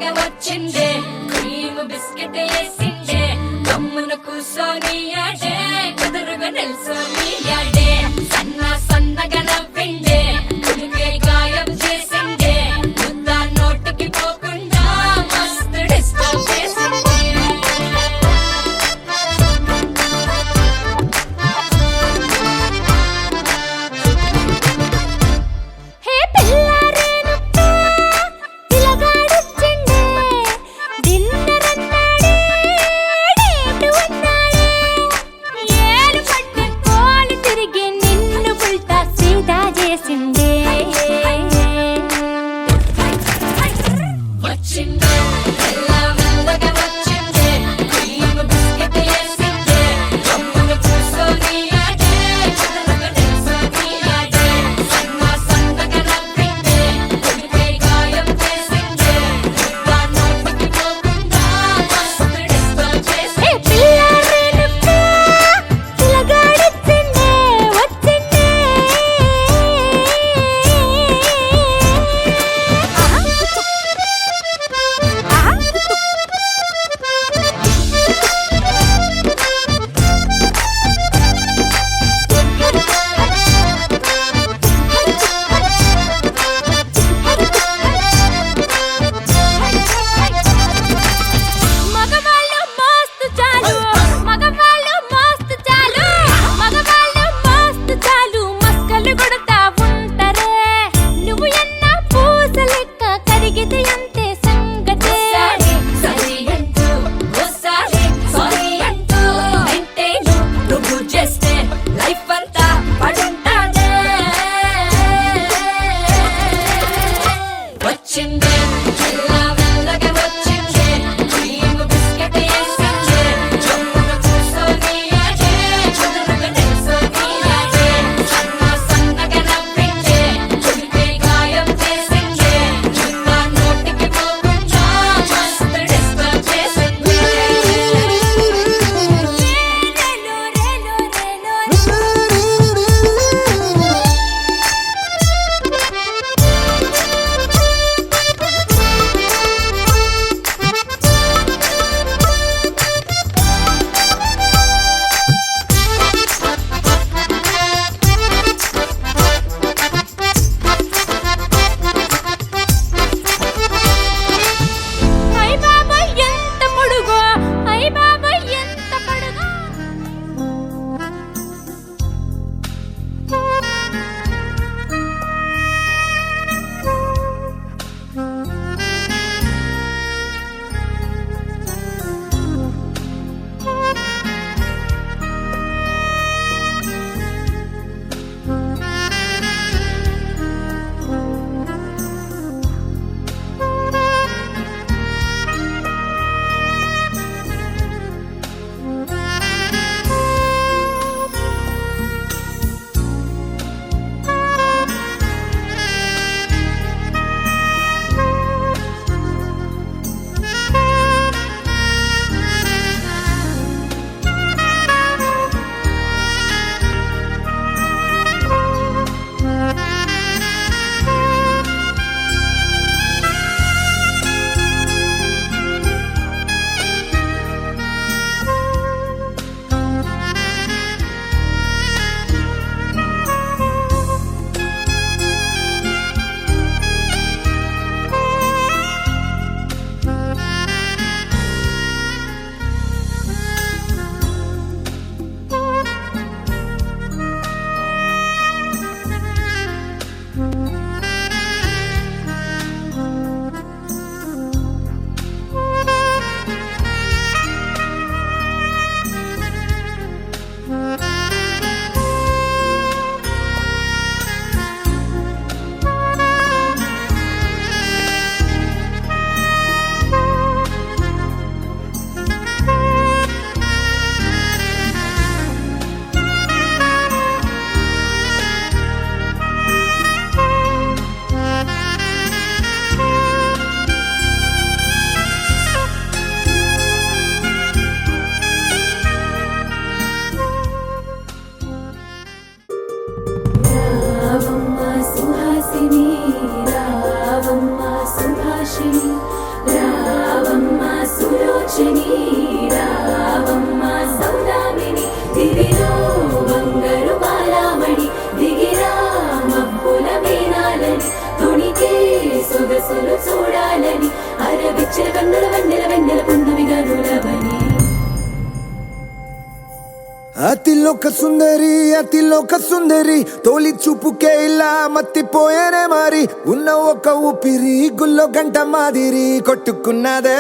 సన్నగా వచ్చిందే cream biscuit వేసిందే గమ్మున కూసోని ఆడే కుదురుగా నిల్సోని ఆడే సన్నగా నవ్విందే కుడికే గాయం చేసిందే ముద్ద నోటికి పోకుండా మస్తు డిస్టర్బ్ చేసిందే సులోచని రావమ్మ సౌదామిని దివిలో బంగారు బాలామణి దిగిరా మబ్బుల మీనాలని తొణికే సొగసులు చూడాలని అరవిచ్చల కన్నుల వెన్నెల వెన్నెల పున్నమిగా నులవని అతిలోక సుందరి తోలి చూపుకే ఇలా మత్తిపోయేనే మారి ఉన్న ఒక ఊపిరి గుల్లో గంట మాదిరి కొట్టుకున్నదే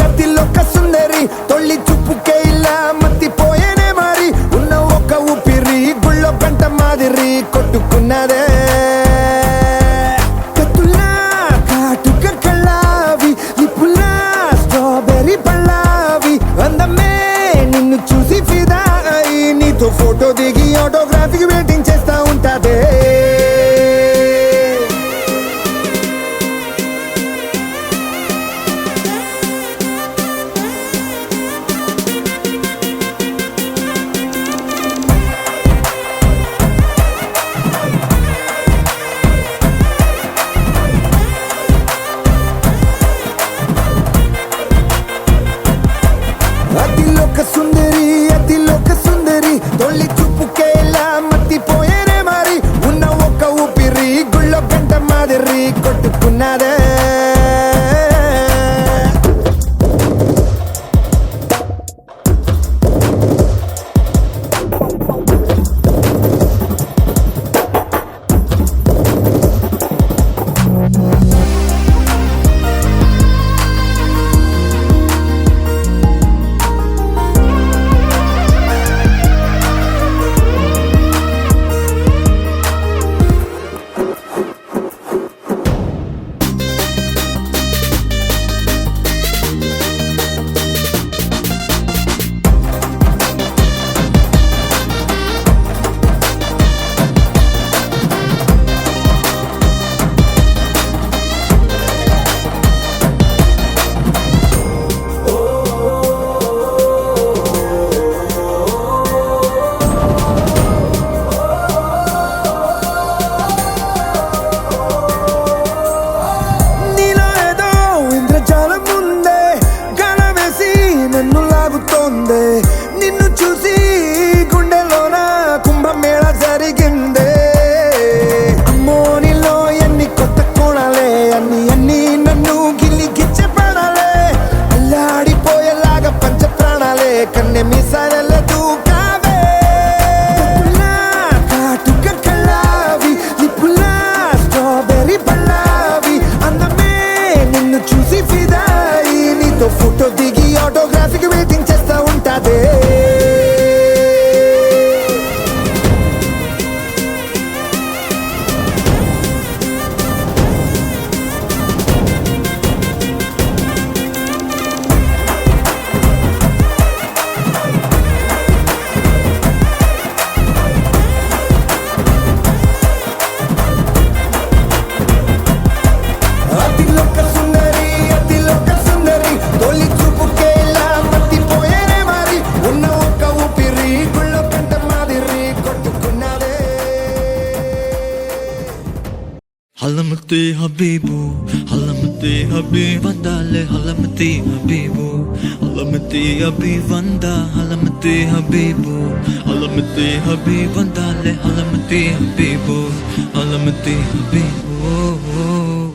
అతిలోక సుందరి తొలి చూపుకే ఇలా మత్తిపోయేనే మారి ఉన్న ఒక ఊపిరి గుళ్ళో గంట మాదిరి కొట్టుకున్నదే కత్తులా కాటుక కళ్ళావి లిప్పులా స్ట్రాబెర్రీ పళ్ళావి అందమే నిన్ను చూసి ఫిదా అయి నీతో ఫోటో దిగి ఆటోగ్రాఫీకి వెయిటింగ్ చేస్తా ఉంటాదే అతిలోక సుందరి తొలి చూపుకే ఇలా మత్తిపోయేనే మారి ఉన్న ఒక ఊపిరి గుళ్ళో గంట మాదిరి కొట్టుకున్నదే నిన్ను చూసి గుండెలోన కుంభమేళ జరిగిందే అమ్మో నీలో ఎన్ని కొత్త కోణాలే అన్ని నన్ను గిల్లి గిచ్చే ప్రాణాలే అల్లాడిపోయేలాగా పంచ ప్రాణాలే కన్నె మీసాల దూకావే కాటుక కళ్ళావి లిప్పులా స్ట్రాబెర్రీ పళ్ళావి అందమే నిన్ను చూసి ఫిదాయి నీతో ఫోటో దిగి ఆటోగ్రాఫీకి వెయిటింగ్ చేస్తా ఉంటాదే అతిలోక సుందరి తొలి చూపుకే ఇలా మత్తిపోయేనే మారి ఉన్న ఒక ఊపిరి గుళ్ళో గంట మాదిరి కొట్టుకున్నదే Halamati Habibu, Halamati Habibandale, Halamati Habibu, Halamati Habibanda, Halamati Habibu, Halamati Habibandale, Halamati Habibu, Halamati Habibu.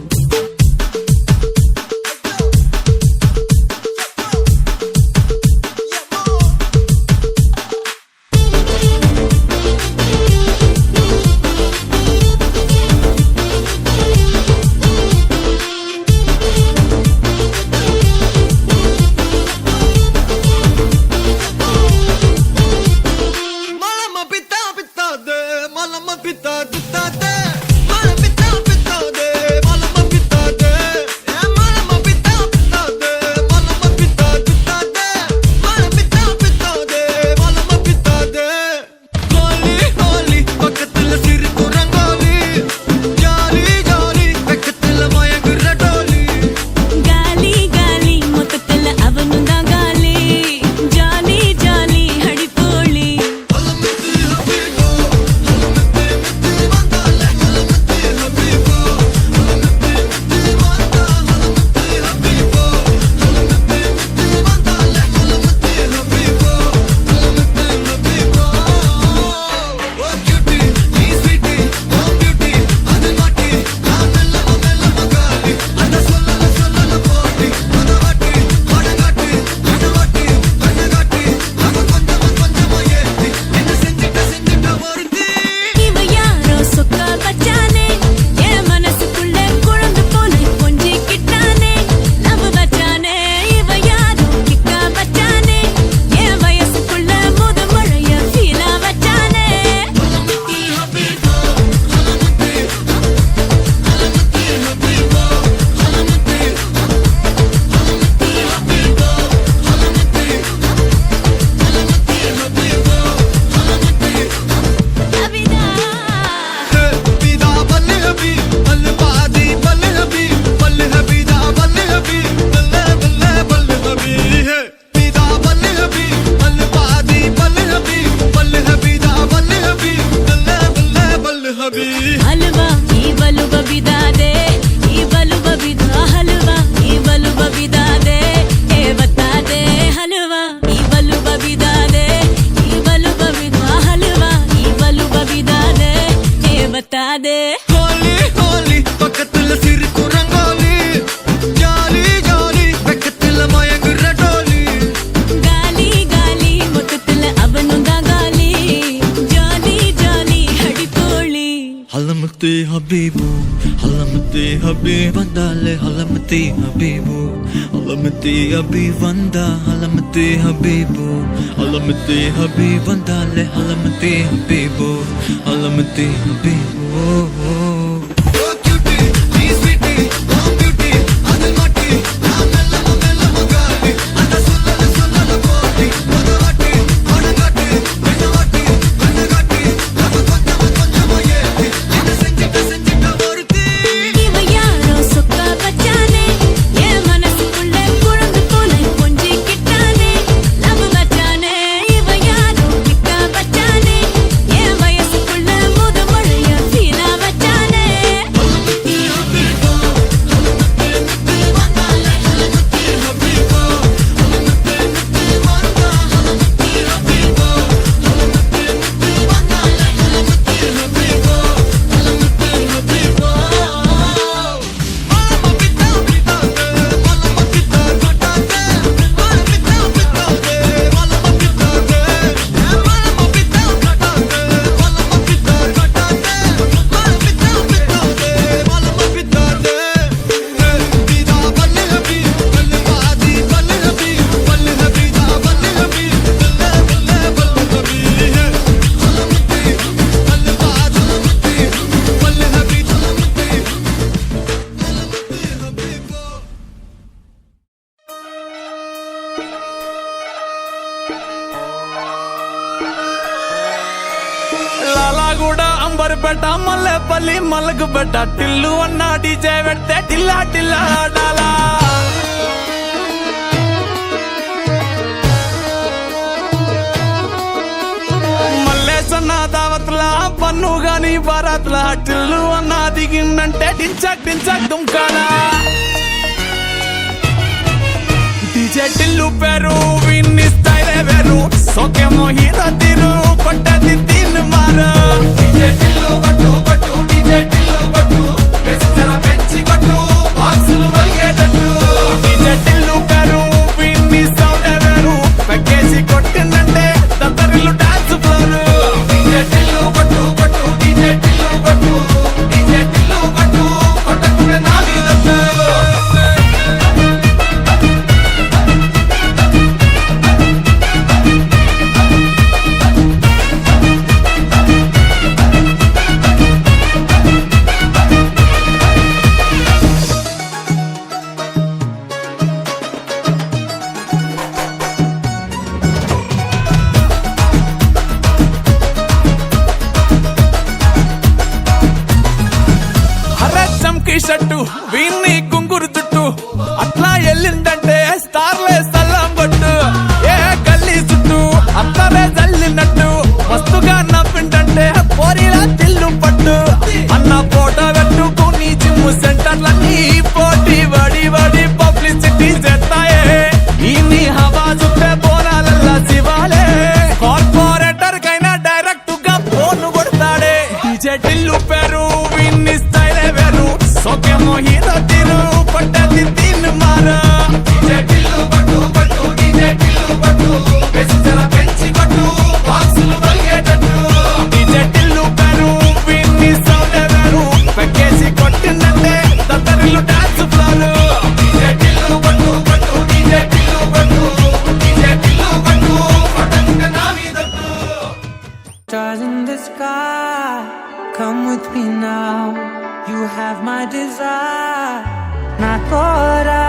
Malama pita de, habibu halamati habib vandale halamati habibu halamati habib vanda halamati habibu halamati habib vandale halamati habibu halamati habibu Lalaguda Amberpet Mallepally Malakpet Tillu అన్న DJ పెడితే టిల్లా టిల్లా ఆడాలా మల్లేసన్న దావత్ల పన్ను గాని బారాత్ల టిల్లు అన్న దిగిందంటే టించక్ టించక్ దుంకాలా DJ Tillu పేరు విన్ని స్టైలే వేరు సోకేమో hero తీరు కొట్టది తిన్ను మారు డీజే టిల్లు కొట్టు కొట్టు డీజే టిల్లు కొట్టు పెంచర పెంచి కొట్టు బాక్సులు వలిగేటట్టు డీజే టిల్లు పేరు విన్ని సౌండే వేరు పెక్కేసి కొట్టిందంటే దత్తరిల్లు డాన్స్ ఫ్లోరు డీజే టిల్లు కొట్టు కొట్టు డీజే టిల్లు కొట్టు డీజే టిల్లు కొట్టు కొట్టకునే నా మీదట్టు షట్టు వీన్ని గుంగురు చుట్టూ అట్లా ఎల్లిందంటే స్టార్లే సల్లం కొట్టు ఏ గల్లీ చుట్టూ అత్తరే జల్లినట్టు మస్తుగా నవ్విందంటే పోరిలా తిల్లు పట్టు అన్న ఫోటో పెట్టుకుని జిమ్ సెంటర్లన్నీ పోటీ వడి వడి పబ్లిసిటీ చేస్తాయే ఈ హవా చుట్టే బోనాలల్లా శివాలే కార్పొరేటర్ కైనా డైరెక్ట్ గా ఫోన్ కొడతాడే డీజే టిల్లు పేరు విన్ని స్టైలే వేరు సోకేమో హీరో తీరు కొట్టది తిన్ను మారు డీజే టిల్లు కొట్టు కొట్టు డీజే టిల్లు కొట్టు పెంచర పెంచి కొట్టు బాక్సులు వలిగేటట్టు డీజే టిల్లు పేరు విన్ని సౌండే వేరు పెక్కేసి కొట్టిందంటే దత్తరిల్లు డాన్స్ ఫ్లోరు డీజే టిల్లు కొట్టు కొట్టు డీజే టిల్లు కొట్టు డీజే టిల్లు కొట్టు కొట్టకుంటే నా మీదట్టు Stars in the sky, come with me now. You have my desire. Nakora,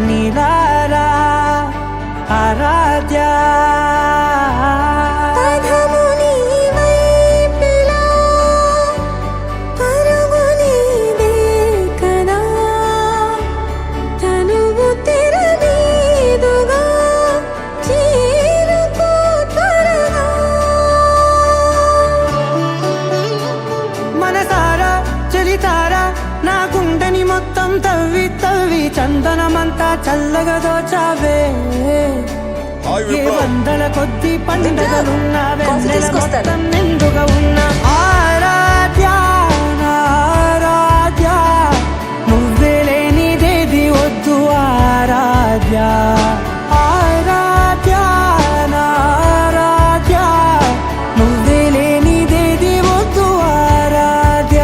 Nilara, Aradhya. మొత్తం తవ్వి తవ్వి చందనమంతా చల్లగా దోచావే ఏ వందల కొద్ది పండుగలున్నా వెన్నెల మొత్తం నిండుగా ఉన్న ఆరాధ్య ఆరాధ్య నువ్వే లేనిదేది వద్దు ఆరాధ్య ఆరాధ్య ఆరాధ్య నువ్వే లేనిదేది వద్దు ఆరాధ్య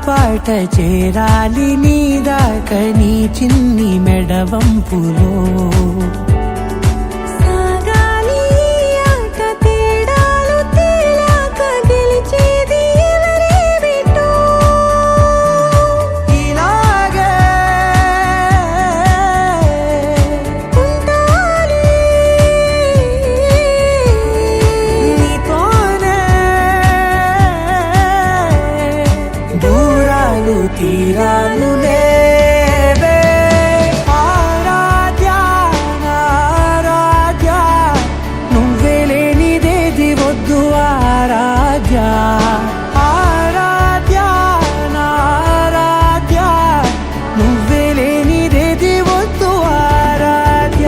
పాట చేరాలి నీ దాక నీ చిన్ని మెడవంపులో సాగాలి ఆట తేడాలు తేలాక గెలిచేది ఎవరే బిడ్డో ఇలాగే ఉండాలి నీతోనే దూరాలు తీరాలు లేవే ఆరాధ్య ఆరాధ్య నువ్వే లేనిదేది వద్దు ఆరాధ్య ఆరాధ్య ఆరాధ్య నువ్వే లేనిదేది వద్దు ఆరాధ్య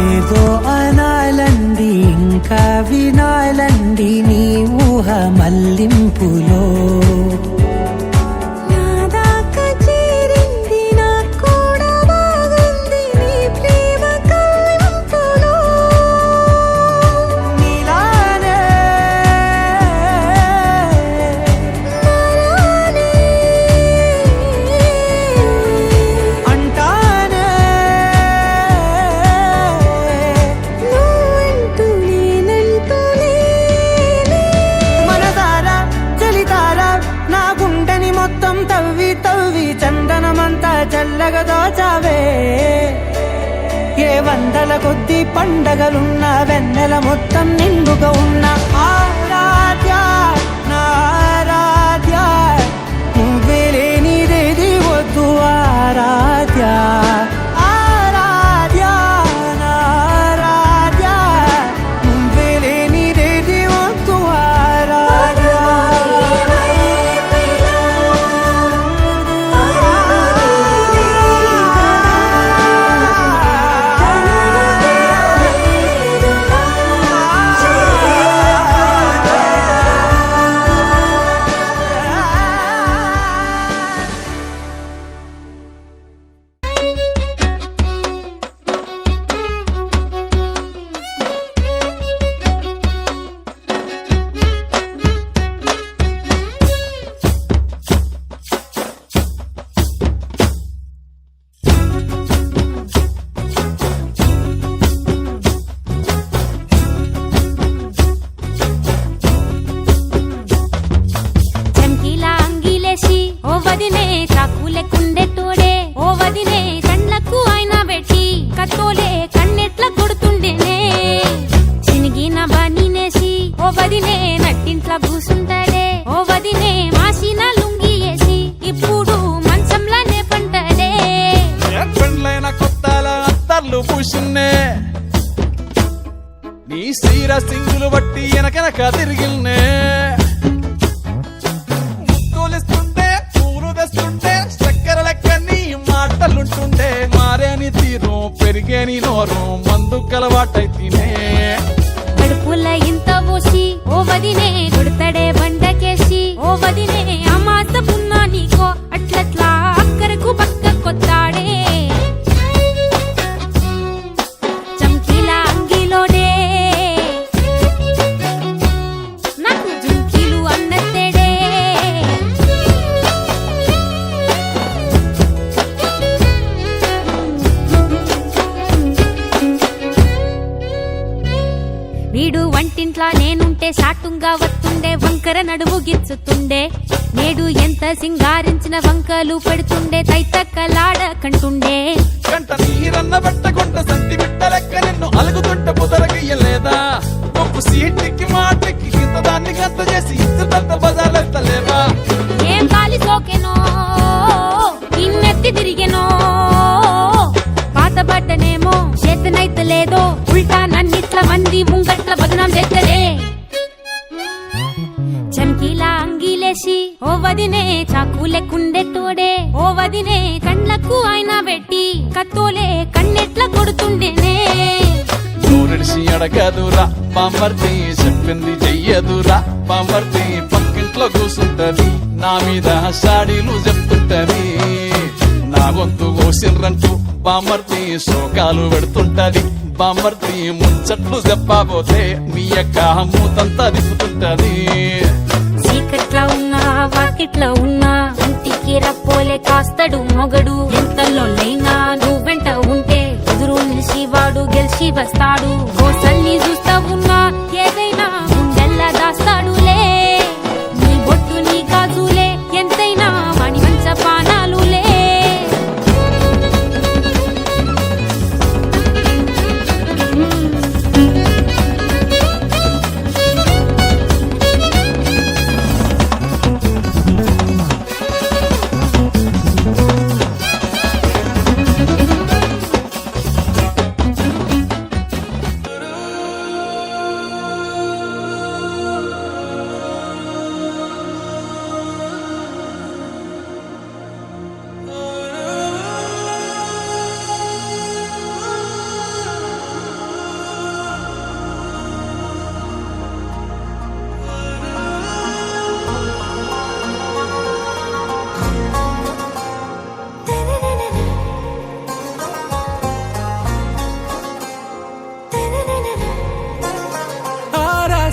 ఏదో అనాలండి ఇంకా వినాలండి నీ ఊహ మల్లింపులో నా దాకా చేరింది నాకు కూడా బాగుంది నీ ప్రేమ కవ్వింపులో నీలానే అంటానే నువ్వంటూ నేనంటూ లేనే మనసారా చలితారా నా గుండెని మొత్తం తవ్వి తవ్వి చందనమంతా చల్లగా దోచావే ఏ వందల కొద్ది పండగలున్న వెన్నెల మొత్తం నిండుగా ఉన్న ఆరాధ్య నా ఆరాధ్య నువ్వే లేనిదేది వద్దు ఆరాధ్య ఆరాధ్య నా ఆరాధ్య నువ్వే లేనిదేది వద్దు ఆరాధ్య చంకీలా అంగిలేసి ఓ వదినే చాకులే కుండే తోడే ఓ వదినే కండ్లకు ఆయన పెట్టి కత్తోలే కన్నెట్ల కొడుతుండేనే చినిగిన బనీనేసి ఓ వదినే నట్టింట్ల కూసుంటాడే ఓ వదినే మాసిన లుంగి వేసి ఇప్పుడు మంచంలానే పంటడే పెండ్లైన కొత్తాల అత్తర్లు పూసిన్నే నీ సీర సింగులు బట్టి వెనకెనక తిరిగిల్నే ముక్కులిస్తుంటే పూలు తెస్తుంటే చక్కెర లెక్క నీ మాటలుంటుండే మారేని తీరు పెరిగేని నోరు మందు కలవాటైతేనే కడుపుల ఇంత పోసి ఓ వదినే కొడతాడే బండకేసి ఓ వదినే అమాస పున్నా నీకో అట్లట్లా అక్కరకు పక్క కొత్తాడే చంకీలా అంగిలోడే నాకు జుంకీలు అన్నత్తేడే వీడు వంటింట్లా నేనుంటే షాటుంగా వస్తుండే వంకర నడుము గిచ్చుతుండే నేడు ఎంత సింగారించిన వంకలు పెడుతుండే తైతక్కలాడ కంటుండే గంట నీరన్న పెట్టకుంట సంటి బిట్ట లెక్క నిన్ను అలుగుతుంటే బుదరగయ్యలేదా ఒప్పు సీటికి మాటకి ఇంత దాన్ని గంత చేసి ఇద్దరు బజార్లెత్తలేవా ఏం గాలి సోకెనో ఇన్నెత్తి తిరిగెనో పాతబడ్డనేమో చేతనైతే లేదో ఉల్టా నన్నిట్ల మంది ముంగట్ల బదనాం చేస్తలే చమ్కీలా అంగీలేసి ఓ వదినే చాకులెక్కుండే తోడే ఓ వదినే కండ్లకు ఆయన పెట్టి కత్తోలే కన్నెట్ల కొడుతుండేనే నూరిడిసి అడగదురా బామర్ది చెప్పింది చెయ్యదురా బామర్ది పక్కింట్లో కూసుంటది నా మీద సాడీలు చెప్తుంటది నా గొంతు కోసిండ్రంటూ బామర్ది శోకాలు పెడుతుంటది బామర్ది ముచ్చట్లు చెప్పబోతే మీ యొక్క మూతంతా తిప్పుతుంటది చీకట్లా ఉన్నా వాకిట్లా ఉన్నా ఇంటికి రప్పోలే కాస్తడు మొగడు ఎంతలో లైనా నువ్వెంట ఉంటే ఎదురు నిలిచి వాడు గెలిచి వస్తాడు కోసల్ని చూస్తా ఉన్నా ఏదైనా గుండెల్లా దాస్తాడులే నీ బొట్టు నీ గాజులే ఎంతైనా వాణి మంచ పానాలులే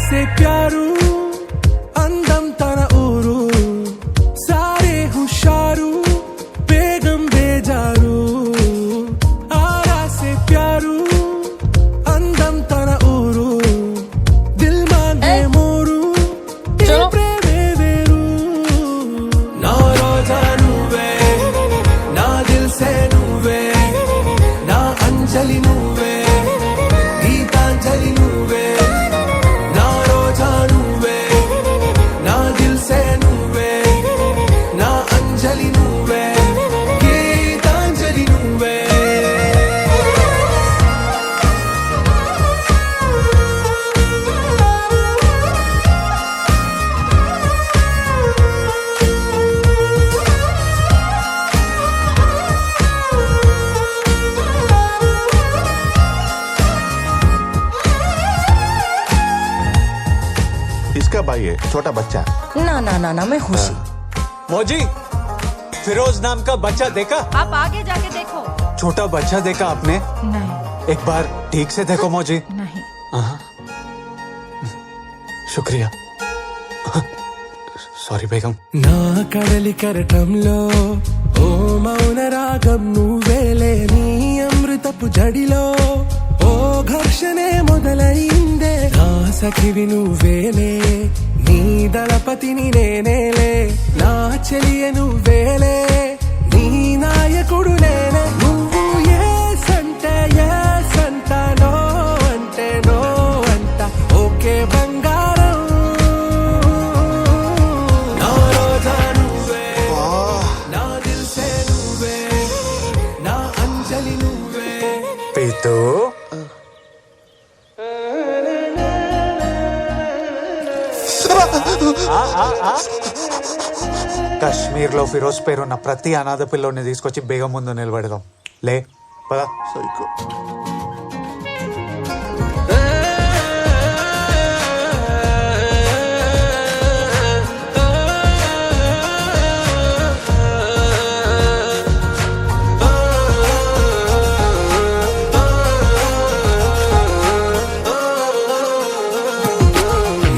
से प्यारू అందం తన ఊరు సారే హుషారు బేగం బేజారు ఆరా से प्यारू అందం తన ఊరు దిల్ మాంగే మోరు ఈ ప్రేమే వేరు నా రోజా నువ్వే నా దిల్ సే నువ్వే నా అంజలి నువ్వే గీతాంజలి నువ్వే इसका भाई है छोटा बच्चा। ना ना ना ना मैं खुशी मौजी फिरोज नाम का बच्चा देखा? आप आगे जाके देखो। छोटा बच्चा देखा आपने? नहीं एक बार ठीक से देखो मौजी। नहीं शुक्रिया। సారీ బేగం నా కడలి కరటంలో ఓ మౌన రాగం నువ్వేలే నీ అమృతపు జడిలో ఓ ఘర్షణే మొదలైందే నా సఖివి నువ్వేలే నీ దళపతిని నేనేలే నా చెలియ నువ్వేలే నీ నాయకుడు నేనే నువ్వు ఏ సంట నో అంటే నో అంట ఓకే బంగారం నా రోజా నువ్వే నా దిల్ సే నువ్వే నా అంజలి నువ్వే పీతూ కశ్మీర్ లో ఫిరోజ్ పేరున్న ప్రతి అనాథ పిల్లోని తీసుకొచ్చి బేగం ముందు నిలబెడదాం లే పద సైకో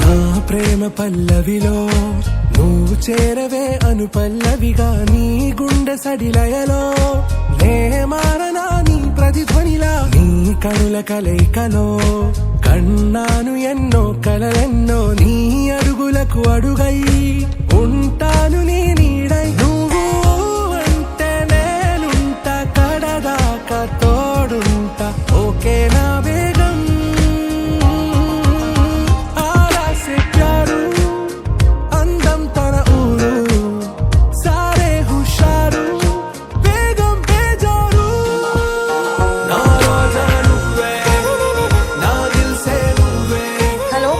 నా ప్రేమ పల్లవిలో నువ్వు చేరవే అను పల్లవిగా నీ గుండె సడిలయలో నే మారనా నీ ప్రతిధ్వనిలా నీ కనుల కలయికలో కన్నాను ఎన్నో కలలెన్నో నీ అడుగులకు అడుగై ఉంటాను నీ నీడై నువ్వు అంటే నేనుంటా కడదాకా తోడుంటా ఓకే నా వేగం ఆరాసే ప్యారు అందం తన ఊరు సారే హుషారు వేగం బేజారు నా రోజా నువ్వే నా దిల్ సే నువ్వే హలో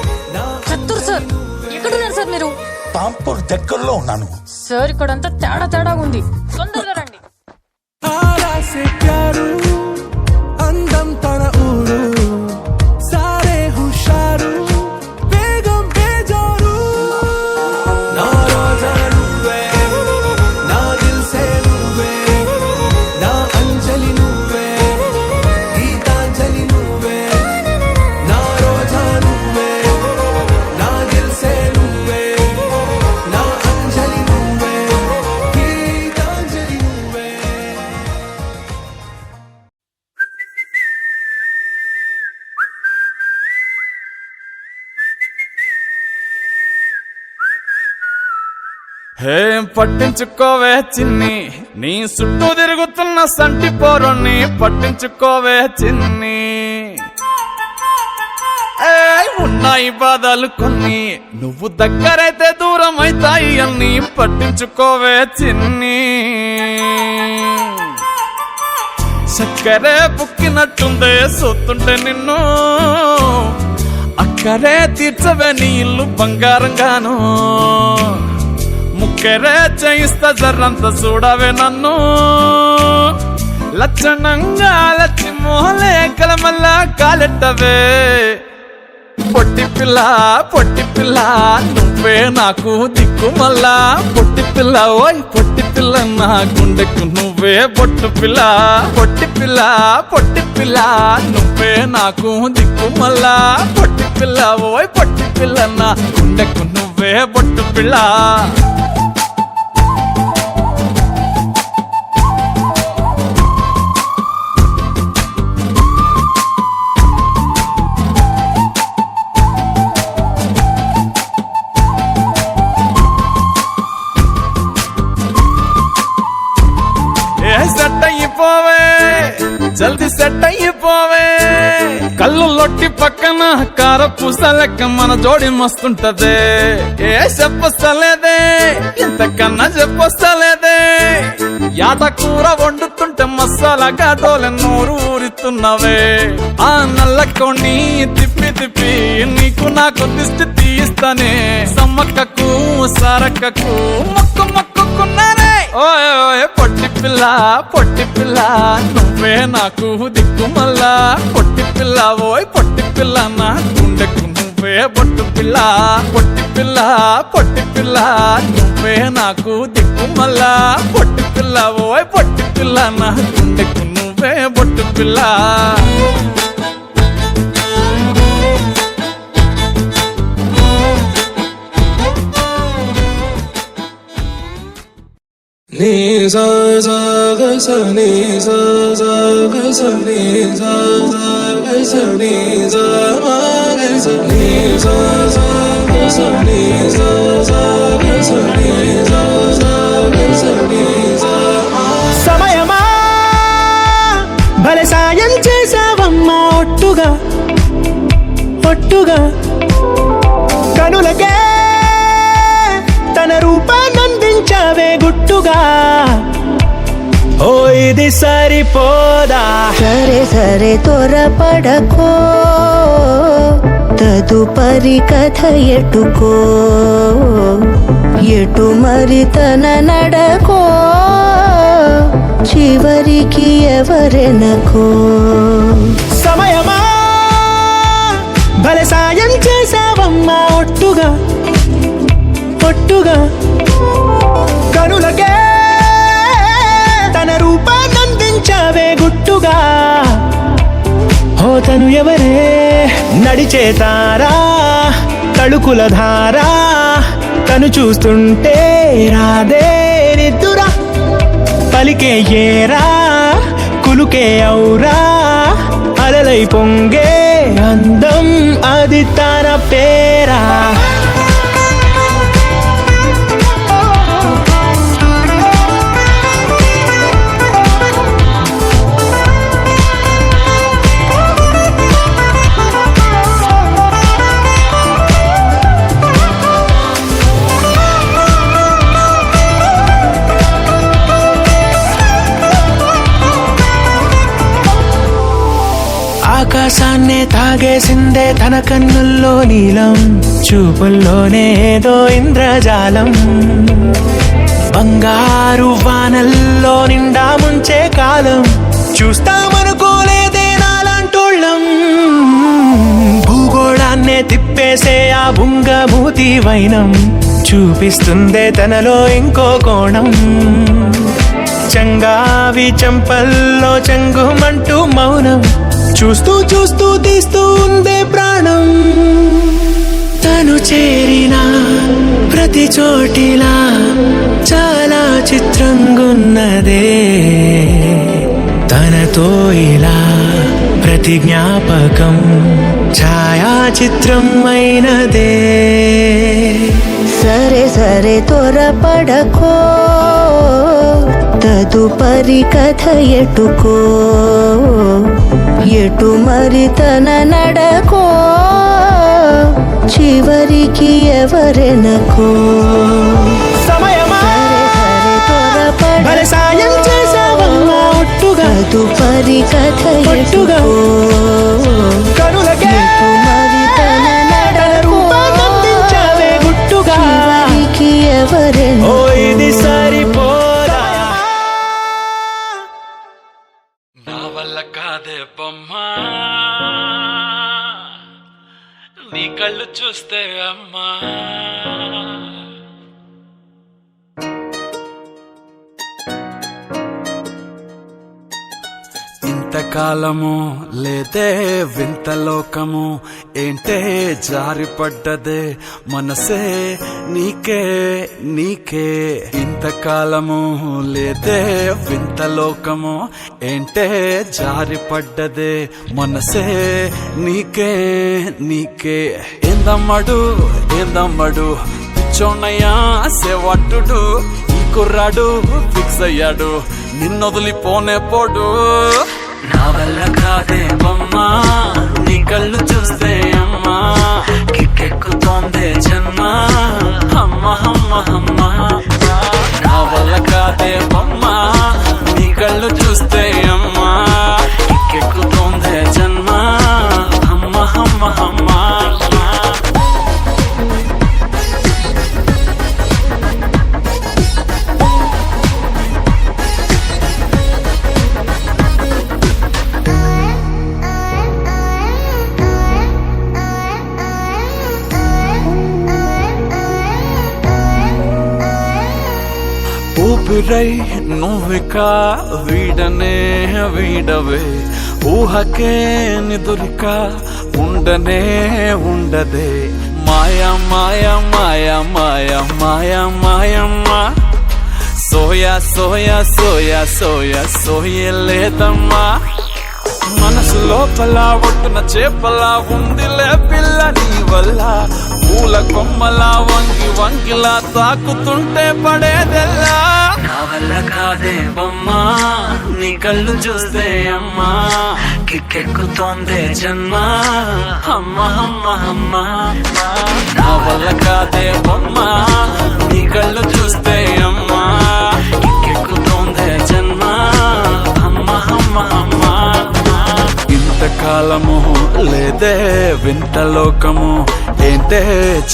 కత్తూర్ సార్ ఎక్కడున్నారు సార్ మీరు? తాంపూర్ దగ్గరలో ఉన్నాను. సార్ ఇక్కడంతా తేడా తేడాగా ఉంది, తొందరగా రండి. ఆరాసే ప్యారు అందం తన ఊరు సారే హుషారు వేగం బేజారు నా రోజా నువ్వే నా దిల్ సే నువ్వే నా అంజలి నువ్వే గీతాంజలి నువ్వే నా రోజా నువ్వే నా దిల్ సే నువ్వే నా అంజలి నువ్వే గీతాంజలి నువ్వే. ఏం పట్టించుకోవే చిన్ని నీ చుట్టూ తిరుగుతున్న సంటి పోరుణ్ణి పట్టించుకోవే చిన్ని ఉన్నాయి బాధలు కొన్ని నువ్వు దగ్గరైతే దూరం అవుతాయి అన్ని పట్టించుకోవే చిన్ని చక్కరే బుక్కినట్టుందే సొత్తుంటే నిన్ను అక్కరే తీర్చవే నీ ఇల్లు బంగారంగాను ముక్కరే చేయిస్తా జర్రంత చూడవే నన్ను లక్షణంగా లచ్చి మోహలే కలమల్ల కాలెట్టవే పొట్టి పిల్ల నువ్వే నాకు దిక్కు మళ్ళా పొట్టి పిల్ల ఓయ్ పొట్టి పిల్ల నా గుండెకు నువ్వే పొట్టు పిల్ల పొట్టి పిల్ల నువ్వే నాకు దిక్కు మళ్ళా పొట్టి పిల్ల ఓయ్ పొట్టి పిల్ల నా గుండెకు నువ్వే పొట్టు పిల్ల సెట్ అయిపోవే జల్ది సెట్ అయిపోవే కళ్ళు లొట్టి పక్కన కార పూస లెక్క మన జోడి మస్తుంటదే ఏ చెప్పొస్తలేదే ఇంతకన్నా చెప్పొస్తలేదే యాట కూర వండుతుంటే మసాలా ఘాటోలే నోరు ఊరిస్తున్నవే ఆ నల్లకోని తిప్పి నీకు నాకు దిష్టి తీయిస్తానే సమ్మక్కకు సారక్కకు మొక్కుకున్నానే ఓయ్ పొట్టి పిల్ల నువ్వే నాకు దిక్కు మళ్ళా పొట్టి పిల్ల ఓయ్ పొట్టి పిల్ల నా గుండెకు నువ్వే పొట్టు పిల్ల పొట్టి పిల్ల నువ్వే నాకు దిక్కు మళ్ళా పొట్టి పిల్ల ఓయ్ పొట్టి పిల్ల నా గుండెకు నువ్వే పొట్టు పిల్ల నీ సా సా గ స నీ సా సా గ స నీ సా సా గ స నీ సా మా గ స నీ సా సా గ స నీ సా సా గ స నీ సా సా గ స నీ సా మా. సమయమా భలే సాయం చేసావమ్మా ఒట్టుగా కనులకే తన రూపాన్నందించావే గుట్టుగా ఓ ఇది సరిపోదా సరే త్వరపడకో తదుపరి కథ ఎటుకో ఎటు మరి తన నడకో చివరికి ఎవరెనకో సమయమా భలే సాయం చేసావమ్మా ఒట్టుగా కనులకే తన రూపాన్నందించావే గుట్టుగా ఓ తను ఎవరే నడిచే తారా తళుకుల ధారా తను చూస్తుంటే రాదే నిద్దురా పలికే ఏరా కులుకే ఔరా అలలై పొంగే అందం తన పేరా ఆకాశాన్నే తాగేసిందే తన కన్నుల్లో నీలం చూపుల్లోనే ఏదో ఇంద్రజాలం బంగారు వానల్లో నిండా ముంచే కాలం చూస్తామనుకోలేదే నాలాంటోళ్ళం భూగోళాన్నే తిప్పేసే ఆ బుంగమూతి వైనం చూపిస్తుందే తనలో ఇంకో కోణం చంగావి చంపల్లో చంగుమంటూ మౌనం చూస్తూ చూస్తూ తీస్తూ ఉందే ప్రాణం తను చేరిన ప్రతి చోటిలా చాలా చిత్రంగున్నదే తనతో ఇలా ప్రతి జ్ఞాపకం ఛాయాచిత్రం అయినదే సరే సరే త్వరపడకో తదుపరి కథ ఎటుకో ఎటు మరి తన నడకో చివరికి ఎవరెనకో సమయమా సరే త్వరపడకో భలే సాయం చేసావమ్మా ఒట్టుగా తదుపరి కథ ఎటుకో కనులకే ఎటు మరి తన నడకో రూపాన్నందించావే గుట్టుగా చివరికి ఓ ఎవరెనకో ఇది సరిపోదా నా వల్ల కాదే బొమ్మా నీ కళ్ళు చూస్తే అమ్మా ఇంతకాలము లేదే వింత లోకము ఏంటే జారిపడ్డదే మనసే నీకే నీకే ఇంతకాలము లేదే వింత లోకము ఏంటే జారిపడ్డదే మనసే నీకే నీకే ఏందమ్మడు ఏందమ్మడు పిచ్చోన్నయ్యా సేవట్టుడు ఈ కుర్రాడు ఫిక్స్ అయ్యాడు నిన్నొదిలిపోనే పోడు నా వల్ల కాదే బొమ్మా నీ కళ్ళు చూస్తే అమ్మా కిక్కెక్కుతోందే జన్మ అమ్మ అమ్మ అమ్మ నా వల్ల కాదే బొమ్మా నీ కళ్ళు చూస్తే అమ్మా కిక్కెక్కుతోందే జన్మ అమ్మ అమ్మ అమ్మ ఊపిరై నువ్విక వీడనే వీడవే ఊహకే నిదురిక ఉండనే ఉండదే మాయా మాయా మాయా మాయా మాయా మాయమ్మ సోయా సోయా సోయా సోయా సోయలేదమ్మా మనసు లోపల ఒట్టున చేపలా ఉందిలే పిల్ల నీ వల్ల పూల కొమ్మలా వంగి వంగిలా తాకుతుంటే పడేదెల్లా నా వల్ల కాదే బొమ్మా నీ కళ్ళు చూస్తే అమ్మా కిక్కెక్కుతోందే జన్మ అమ్మ అమ్మ అమ్మ నా వల్ల కాదే బొమ్మా నీ కళ్ళు చూస్తే అమ్మా కిక్కెక్కుతోందే జన్మ అమ్మ అమ్మ అమ్మ ఇంతకాలము లేదే వింత లోకము ఏంటే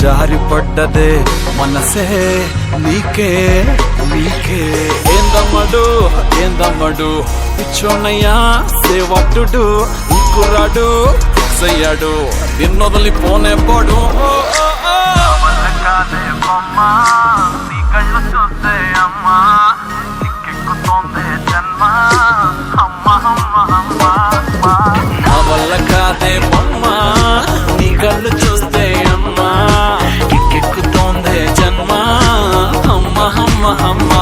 జారిపడ్డదే మనసే నీకే నీకే ఏందమ్మడు ఏందమ్మడు పిచ్చోనయ్యా సేవట్టుడు ఈ కుర్రాడు సయ్యాడు నిన్నొదిలిపోనే పోడు నీ కళ్ళు చూస్తే అమ్మా కిక్కెక్కుతోందే జన్మ అమ్మ అమ్మ అమ్మ నా వల్ల కాదే బొమ్మ నీ కళ్ళు చూస్తే అమ్మా కిక్కెక్కుతోందే జన్మ అమ్మ అమ్మ అమ్మ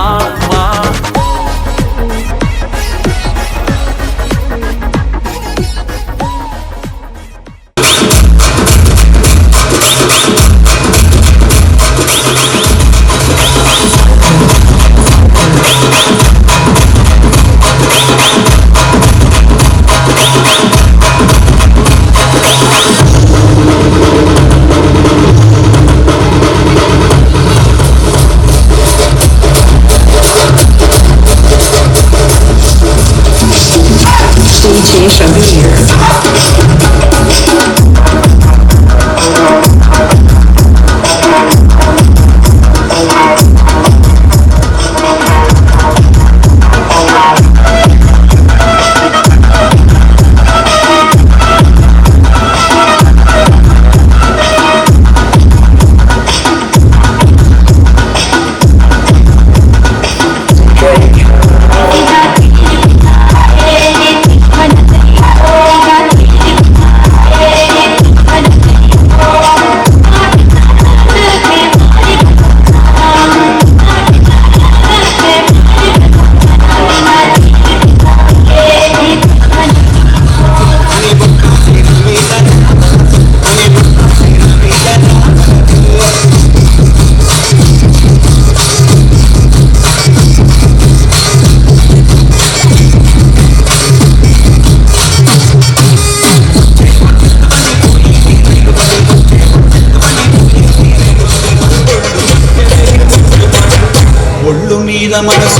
మనసు